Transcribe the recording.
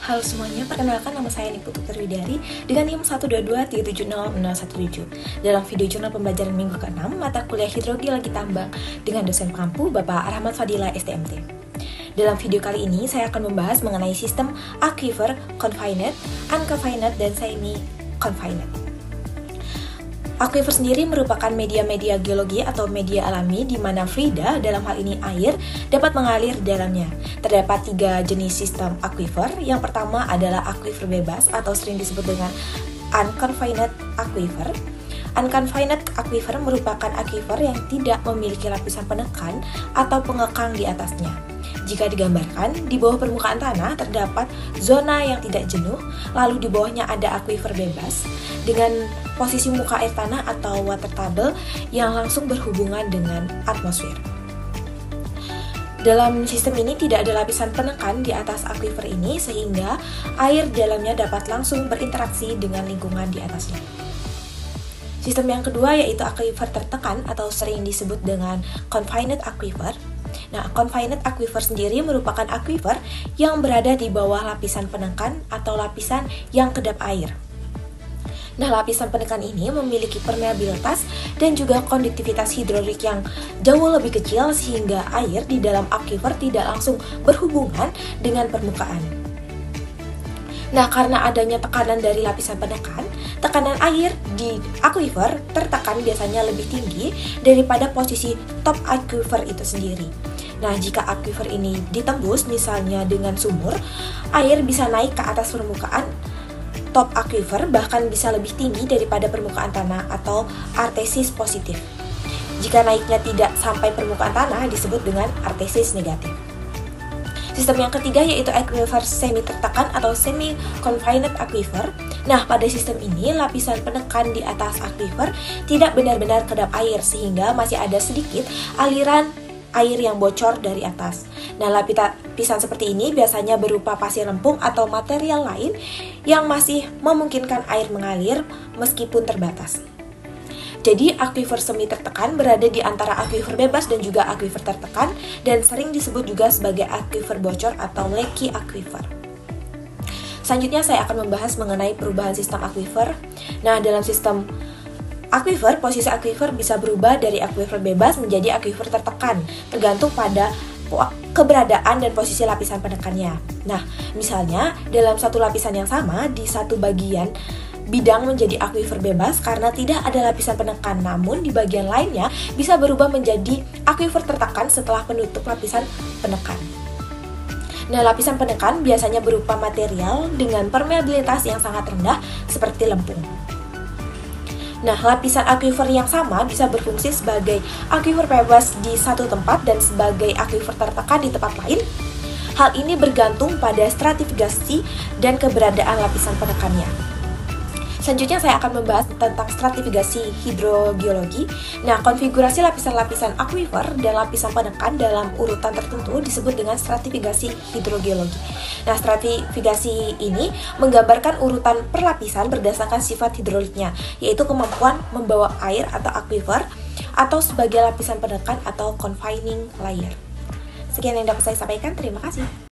Halo semuanya, perkenalkan nama saya Niputu Terwidari dengan NIM 122370017. Dalam video jurnal pembelajaran minggu ke-6 mata kuliah hidrogeologi tambang dengan dosen pengampu Bapak Rahmat Fadila STMT. Dalam video kali ini saya akan membahas mengenai sistem aquifer, confined, unconfined, dan semi-confined. Aquifer sendiri merupakan media-media geologi atau media alami di mana fluida, dalam hal ini air, dapat mengalir di dalamnya. Terdapat 3 jenis sistem aquifer. Yang pertama adalah aquifer bebas atau sering disebut dengan unconfined aquifer. Unconfined aquifer merupakan aquifer yang tidak memiliki lapisan penekan atau pengekang di atasnya. Jika digambarkan, di bawah permukaan tanah terdapat zona yang tidak jenuh, lalu di bawahnya ada aquifer bebas dengan posisi muka air tanah atau water table yang langsung berhubungan dengan atmosfer. Dalam sistem ini tidak ada lapisan penekan di atas aquifer ini sehingga air di dalamnya dapat langsung berinteraksi dengan lingkungan di atasnya. Sistem yang kedua yaitu aquifer tertekan atau sering disebut dengan confined aquifer. Nah, confined aquifer sendiri merupakan aquifer yang berada di bawah lapisan penekan atau lapisan yang kedap air. Nah, lapisan penekan ini memiliki permeabilitas dan juga konduktivitas hidrolik yang jauh lebih kecil sehingga air di dalam aquifer tidak langsung berhubungan dengan permukaan. Nah, karena adanya tekanan dari lapisan penekan, tekanan air di aquifer tertekan biasanya lebih tinggi daripada posisi top aquifer itu sendiri. Nah, jika aquifer ini ditembus misalnya dengan sumur, air bisa naik ke atas permukaan top aquifer bahkan bisa lebih tinggi daripada permukaan tanah atau artesis positif. Jika naiknya tidak sampai permukaan tanah disebut dengan artesis negatif. Sistem yang ketiga yaitu aquifer semi tertekan atau semi confined aquifer. Nah, pada sistem ini lapisan penekan di atas aquifer tidak benar-benar kedap air sehingga masih ada sedikit aliran air yang bocor dari atas. Nah, lapisan seperti ini biasanya berupa pasir lempung atau material lain yang masih memungkinkan air mengalir meskipun terbatas. Jadi, aquifer semi tertekan berada di antara aquifer bebas dan juga aquifer tertekan dan sering disebut juga sebagai aquifer bocor atau leaky aquifer. Selanjutnya saya akan membahas mengenai perubahan sistem aquifer. Nah, dalam sistem aquifer, posisi aquifer bisa berubah dari aquifer bebas menjadi aquifer tertekan, tergantung pada keberadaan dan posisi lapisan penekannya. Nah, misalnya dalam satu lapisan yang sama, di satu bagian bidang menjadi aquifer bebas karena tidak ada lapisan penekan, namun di bagian lainnya bisa berubah menjadi aquifer tertekan setelah penutup lapisan penekan. Nah, lapisan penekan biasanya berupa material dengan permeabilitas yang sangat rendah seperti lempung. Nah, lapisan aquifer yang sama bisa berfungsi sebagai aquifer bebas di satu tempat dan sebagai aquifer tertekan di tempat lain. Hal ini bergantung pada stratifikasi dan keberadaan lapisan penekannya. Selanjutnya saya akan membahas tentang stratifikasi hidrogeologi. Nah, konfigurasi lapisan-lapisan aquifer dan lapisan penekan dalam urutan tertentu disebut dengan stratifikasi hidrogeologi. Nah, stratifikasi ini menggambarkan urutan perlapisan berdasarkan sifat hidroliknya, yaitu kemampuan membawa air atau aquifer atau sebagai lapisan penekan atau confining layer. Sekian yang dapat saya sampaikan, terima kasih.